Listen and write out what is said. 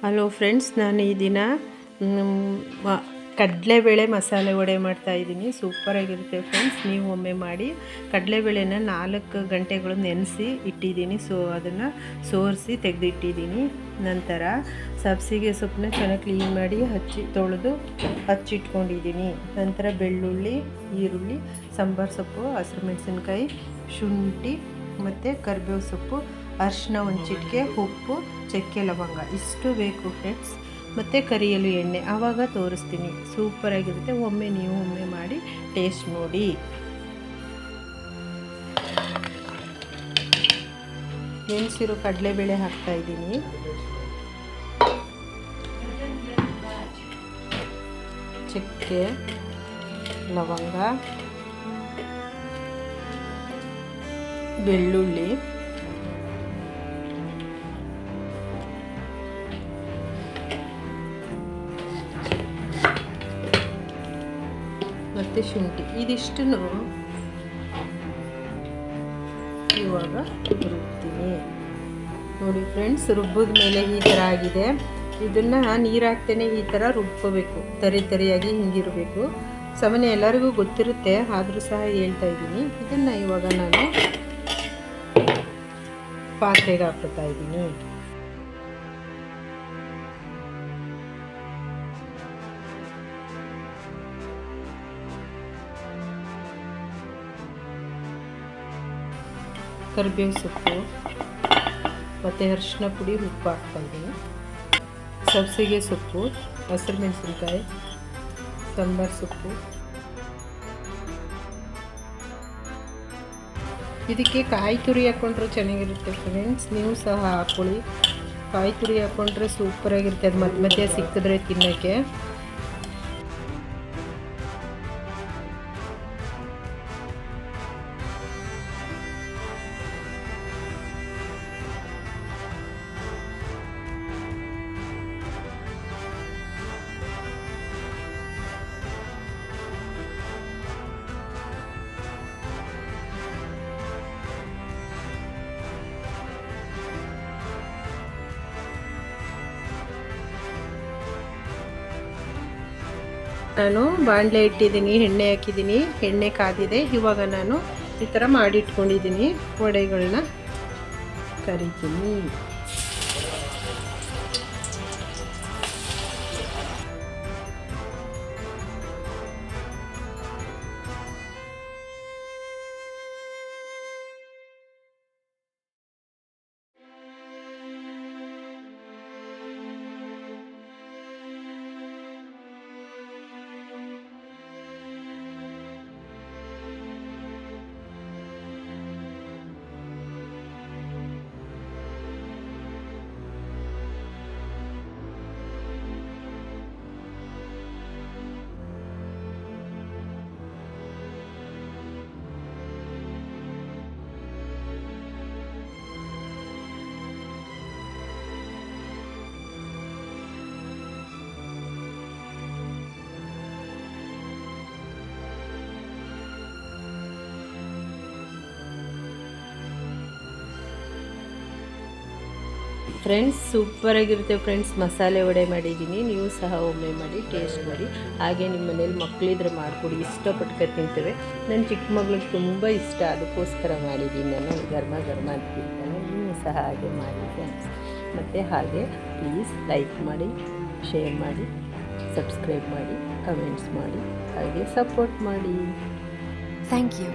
Hello friends, ನಾನು ಈ ದಿನ ಕಡಲೆಬೇಳೆ ಮಸಾಲೆ ವಡೆ ಮಾಡ್ತಾಯಿದ್ದೀನಿ. ಸೂಪರಾಗಿರುತ್ತೆ ಫ್ರೆಂಡ್ಸ್, ನೀವು ಒಮ್ಮೆ ಮಾಡಿ. ಕಡಲೆಬೇಳೆನ 4 ಗಂಟೆಗಳು ನೆನೆಸಿ ಇಟ್ಟಿದ್ದೀನಿ. ಅದನ್ನು ಸೋರಿಸಿ ತೆಗೆದಿಟ್ಟಿದ್ದೀನಿ. ನಂತರ ಸಬ್ಸಿಗೆ ಸೊಪ್ಪನ್ನ ಚೆನ್ನಾಗಿ ಕ್ಲೀನ್ ಮಾಡಿ ತೊಳೆದು ಹಚ್ಚಿಟ್ಕೊಂಡಿದ್ದೀನಿ. ನಂತರ ಬೆಳ್ಳುಳ್ಳಿ, ಈರುಳ್ಳಿ, ಸಾಂಬಾರು ಸೊಪ್ಪು, ಹಸಿರು ಮೆಣಸಿನ್ಕಾಯಿ, ಶುಂಠಿ ಮತ್ತು ಕರಿಬೇವು ಸೊಪ್ಪು, ಅರಿಶಿನ, ಒಂದು ಚಿಟಿಕೆ, ಉಪ್ಪು, ಚಕ್ಕೆ, ಲವಂಗ ಇಷ್ಟು ಬೇಕು ಫ್ರೆಂಡ್ಸ್. ಮತ್ತು ಕರಿಯಲು ಎಣ್ಣೆ. ಆವಾಗ ತೋರಿಸ್ತೀನಿ. ಸೂಪರಾಗಿರುತ್ತೆ. ನೀವು ಒಮ್ಮೆ ಮಾಡಿ ಟೇಸ್ಟ್ ನೋಡಿ. ನೆನೆಸಿರೋ ಕಡಲೆಬೇಳೆ ಹಾಕ್ತಾಯಿದ್ದೀನಿ. ಚಕ್ಕೆ, ಲವಂಗ, ಬೆಳ್ಳುಳ್ಳಿ, ಮತ್ತು ಶುಂಠಿ. ಇದಿಷ್ಟನ್ನು ಇವಾಗ ರುಬ್ತೀನಿ. ನೋಡಿ ಫ್ರೆಂಡ್ಸ್, ರುಬ್ಬಿದ ಮೇಲೆ ಈ ಥರ ಆಗಿದೆ. ಇದನ್ನು ನೀರು ಹಾಕ್ತೇನೆ ಈ ಥರ ರುಬ್ಕೋಬೇಕು. ತರಿಯಾಗಿ ಹಿಂಗಿರಬೇಕು. ಸಾಮಾನ್ಯ ಎಲ್ಲರಿಗೂ ಗೊತ್ತಿರುತ್ತೆ, ಆದರೂ ಸಹ ಹೇಳ್ತಾ ಇದ್ದೀನಿ. ಇದನ್ನು ಇವಾಗ ನಾನು ಪಾತ್ರೆಗೆ ಹಾಕ್ತಾ ಇದ್ದೀನಿ. ಕರಿಬೇವು ಸೊಪ್ಪು ಮತ್ತು ಅರಿಶಿನ ಪುಡಿ, ಉಪ್ಪು ಹಾಕ್ತಾಯಿದ್ದೀನಿ. ಸಬ್ಸಿಗೆ ಸೊಪ್ಪು, ಹಸಿರು ಮೆಣಸಿನ್ಕಾಯಿ, ಸಾಂಬಾರು ಸೊಪ್ಪು. ಇದಕ್ಕೆ ಕಾಯಿ ತುರಿ ಹಾಕ್ಕೊಂಡ್ರೆ ಚೆನ್ನಾಗಿರುತ್ತೆ ಫ್ರೆಂಡ್ಸ್. ನೀವು ಸಹ ಹಾಕ್ಕೊಳ್ಳಿ. ಕಾಯಿ ತುರಿ ಹಾಕ್ಕೊಂಡ್ರೆ ಸೂಪರಾಗಿರುತ್ತೆ. ಅದು ಮಧ್ಯೆ ಸಿಕ್ಕಿದ್ರೆ ತಿನ್ನೋಕ್ಕೆ. ನಾನು ಬಾಣಲೆ ಇಟ್ಟಿದ್ದೀನಿ, ಎಣ್ಣೆ ಹಾಕಿದ್ದೀನಿ. ಎಣ್ಣೆ ಕಾದಿದೆ. ಇವಾಗ ನಾನು ಈ ಥರ ಮಾಡಿಟ್ಕೊಂಡಿದ್ದೀನಿ. ವಡೆಗಳನ್ನ ಕರಿತೀನಿ. ಫ್ರೆಂಡ್ಸ್, ಸೂಪರಾಗಿರುತ್ತೆ ಫ್ರೆಂಡ್ಸ್. ಮಸಾಲೆ ವಡೆ ಮಾಡಿದ್ದೀನಿ. ನೀವು ಸಹ ಒಮ್ಮೆ ಮಾಡಿ ಟೇಸ್ಟ್ ಮಾಡಿ. ಹಾಗೆ ನಿಮ್ಮ ಮನೇಲಿ ಮಕ್ಕಳಿದ್ರೆ ಮಾಡಿಕೊಡಿ, ಇಷ್ಟಪಟ್ಟು ತಿಂತೇವೆ. ನನ್ನ ಚಿಕ್ಕ ಮಗಳಿಗೆ ತುಂಬ ಇಷ್ಟ, ಅದಕ್ಕೋಸ್ಕರ ಮಾಡಿದ್ದೀನಿ. ನಾನು ಗರ್ಮ ಅಂತ ತಿಂತಾನೆ. ನೀವು ಸಹ ಹಾಗೆ ಮಾಡಿ ಫ್ರೆಂಡ್ಸ್. ಮತ್ತು ಹಾಗೆ ಪ್ಲೀಸ್ ಲೈಕ್ ಮಾಡಿ, ಶೇರ್ ಮಾಡಿ, ಸಬ್ಸ್ಕ್ರೈಬ್ ಮಾಡಿ, ಕಮೆಂಟ್ಸ್ ಮಾಡಿ, ಹಾಗೆ ಸಪೋರ್ಟ್ ಮಾಡಿ. Thank you.